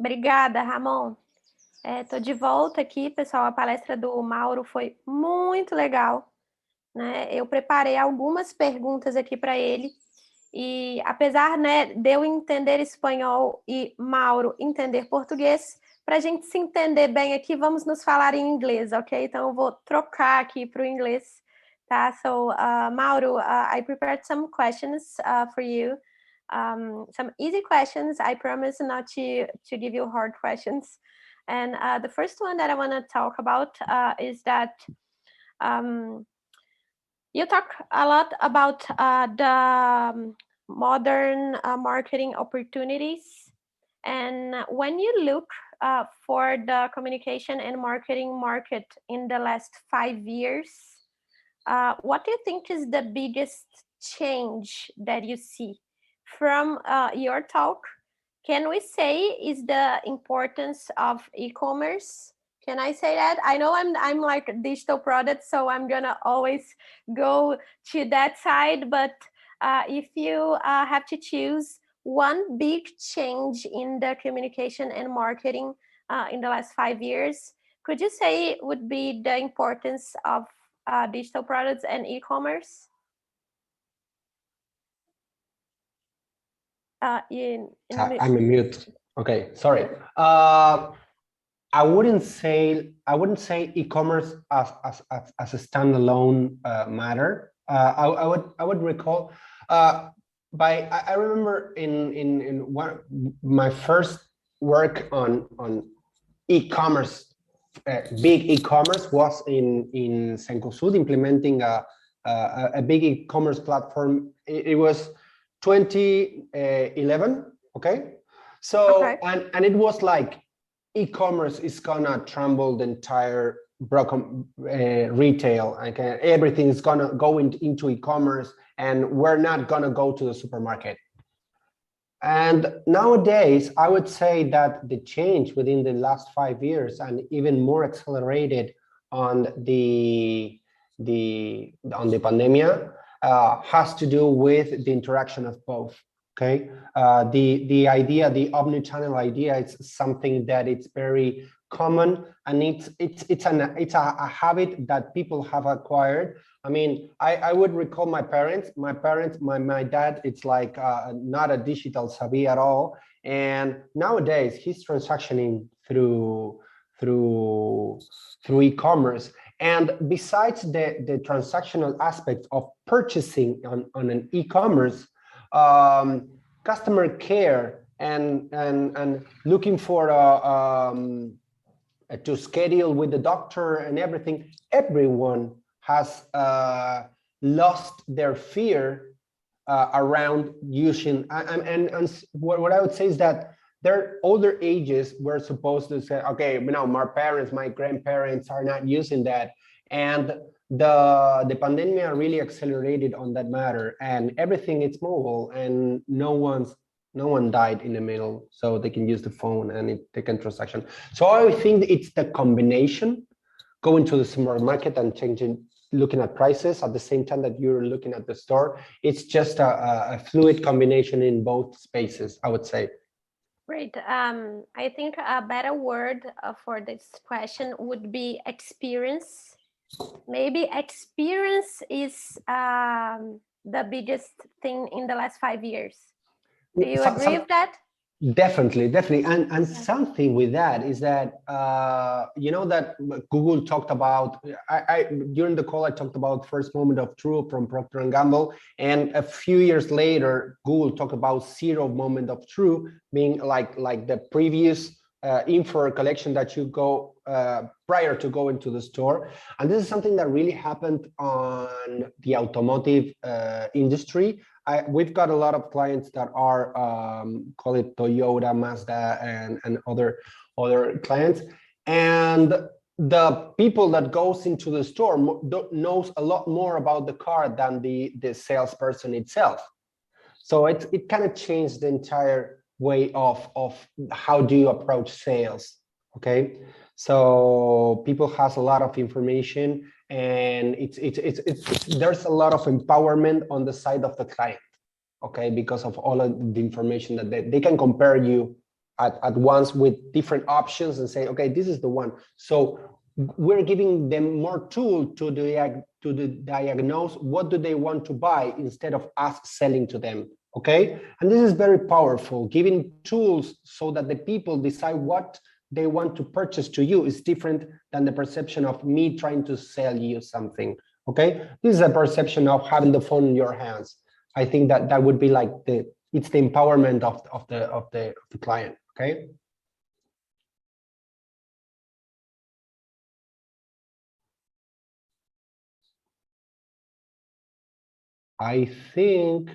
Obrigada, Ramon. Tô de volta aqui, pessoal. A palestra do Mauro foi muito legal, né? Eu preparei algumas perguntas aqui para ele e apesar, né, de eu entender espanhol e Mauro entender português, para a gente se entender bem aqui, vamos nos falar em inglês, ok? Então eu vou trocar aqui para o inglês, tá? So, Mauro, I prepared some questions for you. Some easy questions. I promise not to give you hard questions. And the first one that I want to talk about is that you talk a lot about the modern marketing opportunities. And when you look for the communication and marketing market in the last 5 years, what do you think is the biggest change that you see? From your talk, can we say is the importance of e-commerce? Can I say that? I know I'm like a digital product, so I'm gonna always go to that side. But if you have to choose one big change in the communication and marketing in the last 5 years, could you say it would be the importance of digital products and e-commerce? I'm in mute. Okay, sorry. I wouldn't say e-commerce as a standalone matter. I would recall. I remember in one my first work on e-commerce, big e-commerce was in Cencosud, implementing a big e-commerce platform. It was 2011, okay? So, okay. And it was like, e-commerce is gonna trample the entire broken retail. Okay? Everything is gonna go into e-commerce and we're not gonna go to the supermarket. And nowadays, I would say that the change within the last 5 years and even more accelerated on the pandemia has to do with the interaction of both. Okay, the idea, the omnichannel idea, it's something that it's very common, and it's a habit that people have acquired. I mean, I would recall my parents. My dad, it's like not a digital savvy at all, and nowadays he's transactioning through e-commerce. And besides the transactional aspect of purchasing on an e-commerce, customer care and looking for to schedule with the doctor and everything, everyone has lost their fear around using, and what I would say is that their older ages were supposed to say, okay, you know, my parents, my grandparents are not using that, and the pandemic really accelerated on that matter, and everything is mobile, and no one died in the middle, so they can use the phone and they can transaction. So I think it's the combination, going to the supermarket and changing, looking at prices at the same time that you're looking at the store. It's just a fluid combination in both spaces, I would say. Great. I think a better word for this question would be experience. Maybe experience is the biggest thing in the last 5 years. Do you agree with that? Definitely. And something with that is that, you know, that Google talked about, during the call, I talked about first moment of truth from Procter & Gamble. And a few years later, Google talked about zero moment of truth, being like the previous info collection that you go prior to going to the store. And this is something that really happened on the automotive industry. We've got a lot of clients that are call it Toyota, Mazda, and other clients. And the people that goes into the store knows a lot more about the car than the salesperson itself. So it kind of changed the entire way of how do you approach sales. Okay, so people has a lot of information, and there's a lot of empowerment on the side of the client, okay, because of all of the information that they can compare you at once with different options and say, okay, this is the one. So we're giving them more tool to diagnose what do they want to buy instead of us selling to them. Okay, and this is very powerful. Giving tools so that the people decide what they want to purchase to you is different than the perception of me trying to sell you something. Okay, this is a perception of having the phone in your hands. I think that that would be like it's the empowerment of the client. Okay. I think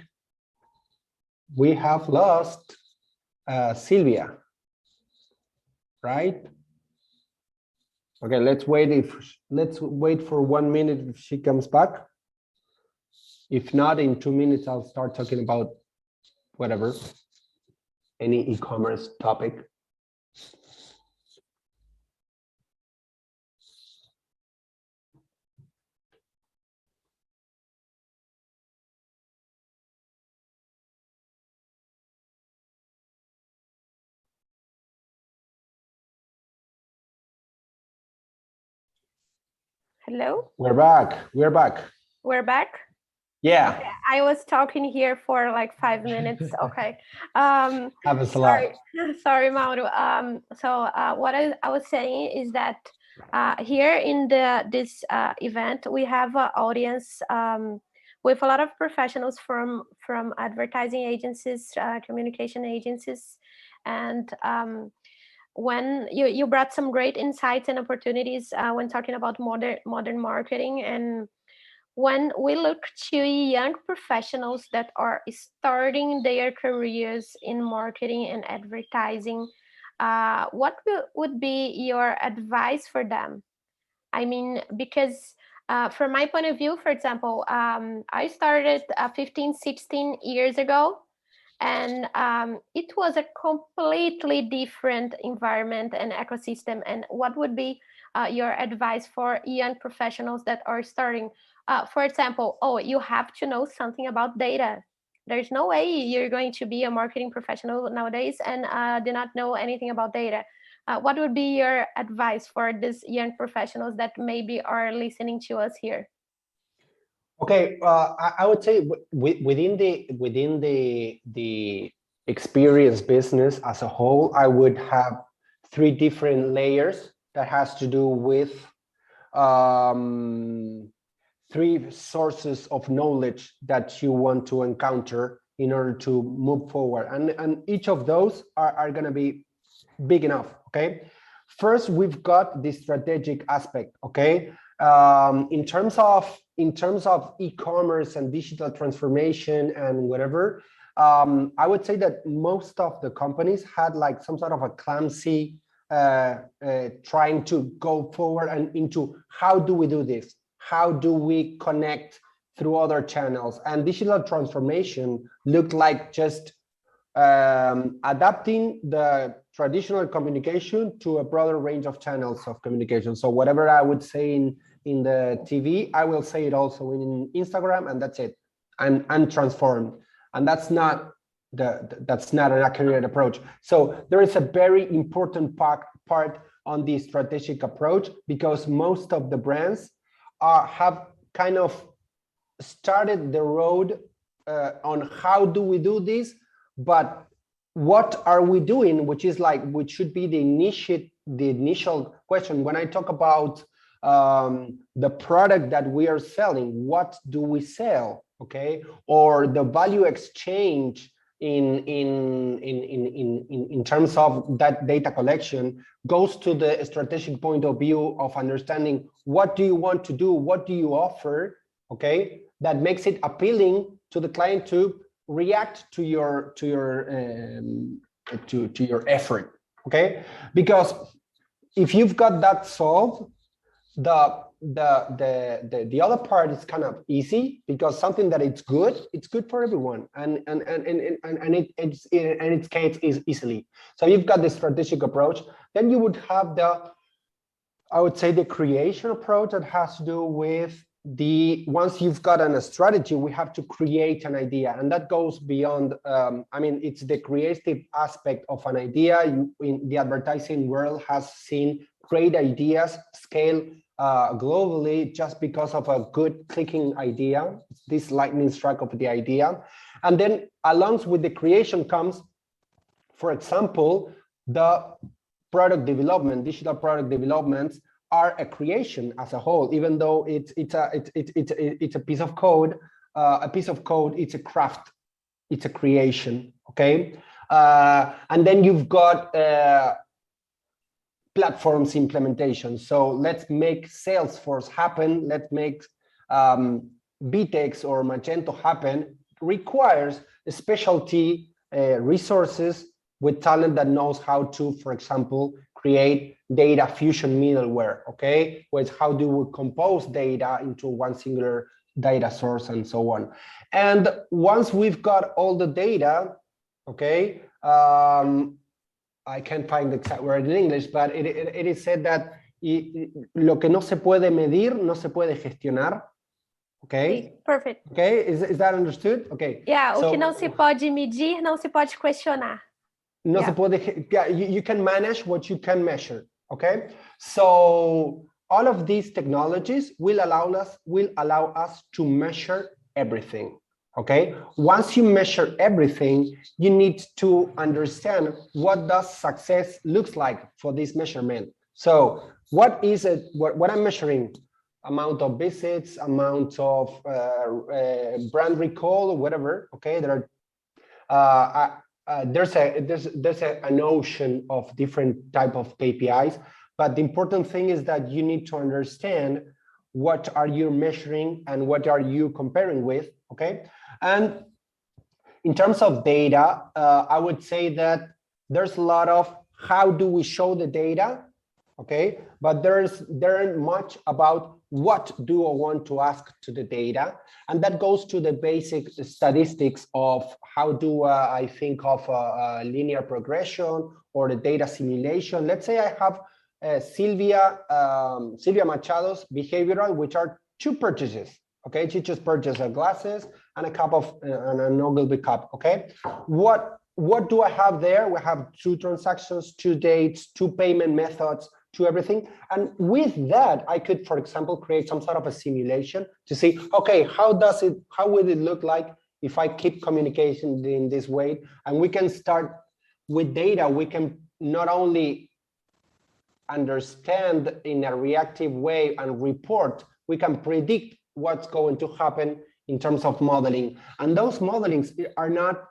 we have lost Silvia, right? Okay, let's wait for 1 minute if she comes back. If not, in 2 minutes, I'll start talking about whatever, any e-commerce topic. Hello? We're back. We're back. We're back? Yeah. Okay. I was talking here for like 5 minutes. Okay. Happens a lot. Sorry, Mauro. What I was saying is that here in this event, we have an audience with a lot of professionals from advertising agencies, communication agencies, and when you brought some great insights and opportunities when talking about modern marketing. And when we look to young professionals that are starting their careers in marketing and advertising, what would be your advice for them? I mean, because from my point of view, for example, I started 15, 16 years ago, and it was a completely different environment and ecosystem. And what would be your advice for young professionals that are starting? For example, oh, you have to know something about data. There's no way you're going to be a marketing professional nowadays and do not know anything about data. What would be your advice for these young professionals that maybe are listening to us here? Okay, I would say within the experience business as a whole, I would have 3 different layers that has to do with 3 sources of knowledge that you want to encounter in order to move forward, and each of those are going to be big enough. Okay, first we've got the strategic aspect. Okay, in terms of e-commerce and digital transformation and whatever, I would say that most of the companies had like some sort of a clumsy trying to go forward and into how do we do this? How do we connect through other channels? And digital transformation looked like just adapting the traditional communication to a broader range of channels of communication. So whatever I would say in the TV, I will say it also in Instagram, and that's it. I'm transformed, and that's not an accurate approach. So there is a very important part on the strategic approach, because most of the brands have kind of started the road on how do we do this, but what are we doing, which should be the initial question. When I talk about the product that we are selling, what do we sell? Okay, or the value exchange in terms of that data collection goes to the strategic point of view of understanding what do you want to do, what do you offer, okay, that makes it appealing to the client to react to your effort. Okay, because if you've got that solved, the other part is kind of easy, because something that it's good for everyone, and it's in its case is easily. So you've got the strategic approach. Then you would have I would say the creation approach that has to do with once you've got a strategy, we have to create an idea, and that goes beyond. I mean, it's the creative aspect of an idea. In the advertising world has seen great ideas scale globally just because of a good clicking idea, this lightning strike of the idea. And then along with the creation comes, for example, the product development, digital product developments are a creation as a whole, even though it's a piece of code. It's a craft, it's a creation, okay? And then you've got platforms implementation. So let's make Salesforce happen. Let's make Vitex or Magento happen. Requires specialty resources with talent that knows how to, for example, create data fusion middleware, okay? Which how do we compose data into one singular data source and so on. And once we've got all the data, okay, I can't find the exact word in English, but it is said that lo que no se puede medir, no se puede gestionar. Okay? Perfect. Okay, is that understood? Okay. Yeah, o que não se pode medir, não se pode questionar. No se puede, yeah, you can manage what you can measure, okay? So all of these technologies will allow us to measure everything. Okay, once you measure everything, you need to understand what does success looks like for this measurement. So what is it, what I'm measuring? Amount of visits, amount of brand recall, or whatever. Okay, there are there's an ocean of different type of KPIs, but the important thing is that you need to understand what are you measuring and what are you comparing with. Okay. And in terms of data, I would say that there's a lot of how do we show the data, okay? But there aren't much about what do I want to ask to the data. And that goes to the basic statistics of how do I think of a linear progression or the data simulation. Let's say I have Silvia Machado's behavioral, which are 2 purchases. Okay, she just purchased her glasses and a cup of and an Ogilvy cup. Okay, what do I have there? We have 2 transactions, 2 dates, 2 payment methods, 2 everything. And with that, I could, for example, create some sort of a simulation to see, okay, how would it look like if I keep communication in this way? And we can start with data. We can not only understand in a reactive way and report, we can predict what's going to happen in terms of modeling. And those modelings are not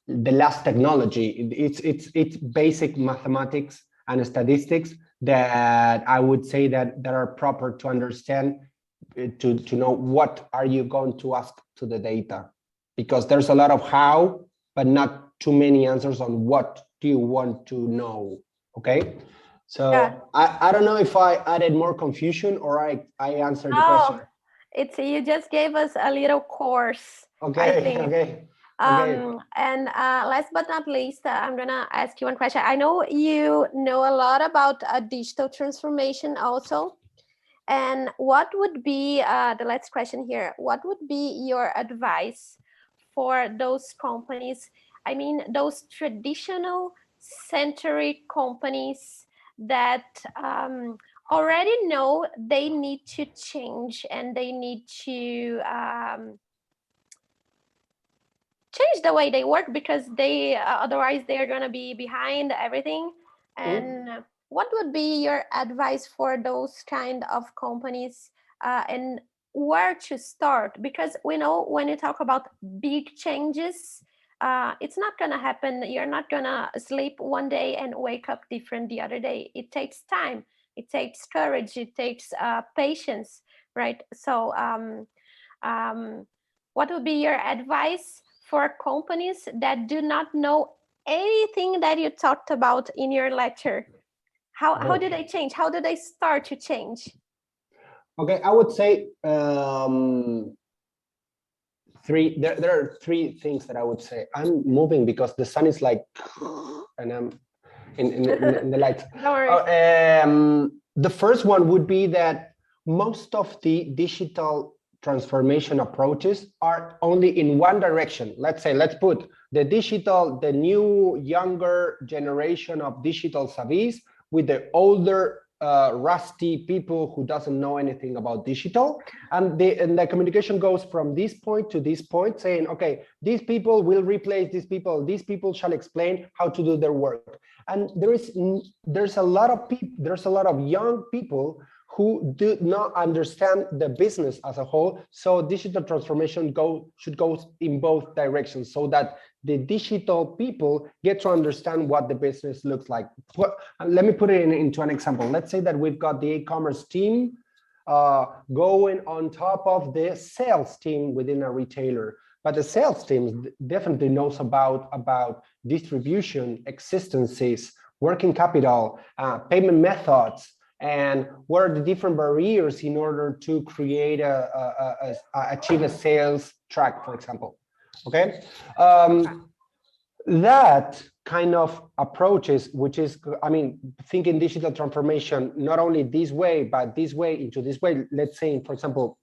the last technology. It's basic mathematics and statistics that I would say that are proper to understand, to know what are you going to ask to the data. Because there's a lot of how, but not too many answers on what do you want to know, okay? So yeah. I don't know if I added more confusion or I answered the question. You just gave us a little course. Okay, I think. Okay. And last but not least, I'm gonna ask you one question. I know you know a lot about digital transformation also. And what would be the last question here? What would be your advice for those companies? I mean, those traditional century companies that already know they need to change and they need to change the way they work because they otherwise they're going to be behind everything. And what would be your advice for those kind of companies and where to start? Because we know when you talk about big changes, it's not going to happen. You're not going to sleep one day and wake up different the other day. It takes time. It takes courage. It takes patience, right? So what would be your advice for companies that do not know anything that you talked about in your lecture? How do they change? How do they start to change? Okay, I would say there are 3 things that I would say. I'm moving because the sun is like, and I'm in the light. No worries. The first one would be that most of the digital transformation approaches are only in one direction. Let's say, let's put the new younger generation of digital savvies with the older rusty people who doesn't know anything about digital, and the communication goes from this point to this point, saying, okay, these people will replace these people shall explain how to do their work. And there's a lot of young people who do not understand the business as a whole. So digital transformation should go in both directions, so that the digital people get to understand what the business looks like. Let me put it into an example. Let's say that we've got the e-commerce team going on top of the sales team within a retailer. But the sales team definitely knows about distribution, existences, working capital, payment methods, and what are the different barriers in order to create achieve a sales track, for example. Okay, that kind of approaches, which is, I mean, thinking digital transformation not only this way, but this way into this way. Let's say, for example,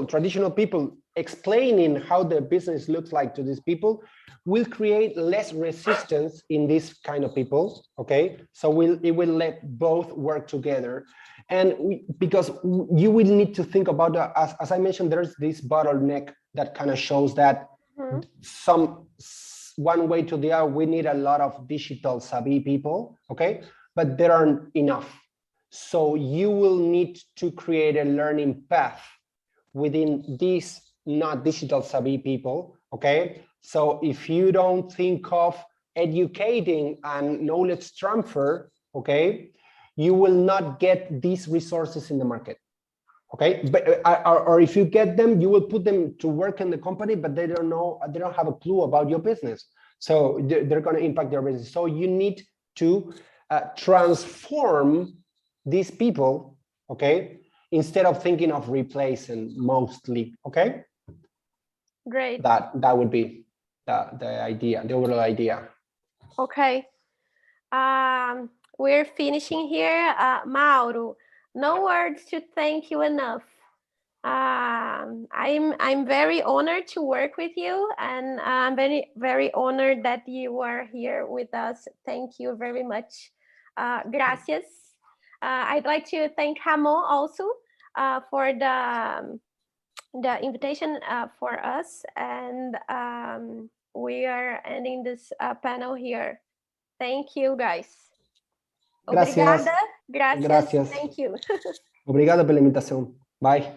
traditional people explaining how the business looks like to these people will create less resistance in this kind of people. Okay, so it will let both work together. And because you will need to think about, as I mentioned, there's this bottleneck that kind of shows that one way to the other, we need a lot of digital savvy people, okay, but there aren't enough. So you will need to create a learning path within these not digital savvy people, okay? So if you don't think of educating and knowledge transfer, okay, you will not get these resources in the market. Okay, but or if you get them, you will put them to work in the company, but they don't have a clue about your business. So they're going to impact their business. So you need to transform these people, okay, instead of thinking of replacing mostly. Okay, great. That would be the idea, the overall idea. Okay, we're finishing here. Mauro, no words to thank you enough. I'm very honored to work with you, and I'm very honored that you are here with us. Thank you very much. Gracias. I'd like to thank Ramon also for the invitation for us, and we are ending this panel here. Thank you, guys. Gracias. Obrigada. Gracias. Gracias. Thank you. Obrigado pela invitação. Bye.